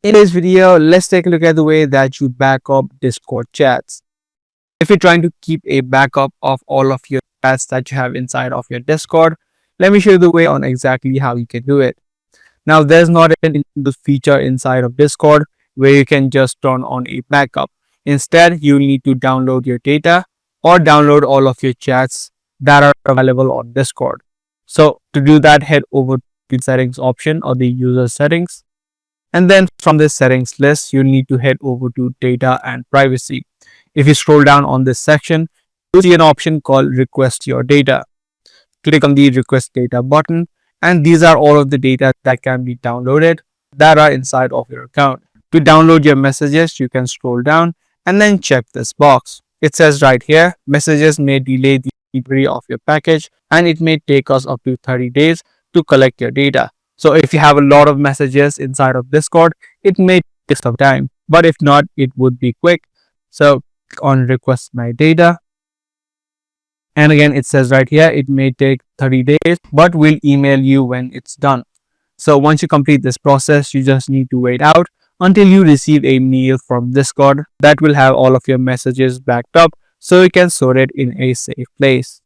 In this video, let's take a look at the way that you back up Discord chats. If you're trying to keep a backup of all of your chats that you have inside of your Discord, let me show you the way on exactly how you can do it. Now, there's not an feature inside of Discord where you can just turn on a backup. Instead, you need to download your data or download all of your chats that are available on Discord. So to do that, head over to the settings option or the user settings. And then from this settings list, you need to head over to data and privacy. If you scroll down on this section, you'll see an option called request your data. Click on the request data button, and these are all of the data that can be downloaded that are inside of your account. To download your messages, you can scroll down and then check this box. It says right here, messages may delay the delivery of your package and it may take us up to 30 days to collect your data. So if you have a lot of messages inside of Discord, it may take some time, but if not, it would be quick. So click on request my data. And again, it says right here, it may take 30 days, but we'll email you when it's done. So once you complete this process, you just need to wait out until you receive a mail from Discord that will have all of your messages backed up so you can store it in a safe place.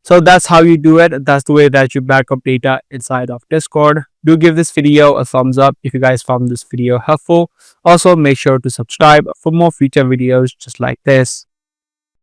So that's how you do it. That's the way that you back up data inside of Discord. Do give this video a thumbs up if you guys found this video helpful. Also, make sure to subscribe for more future videos just like this.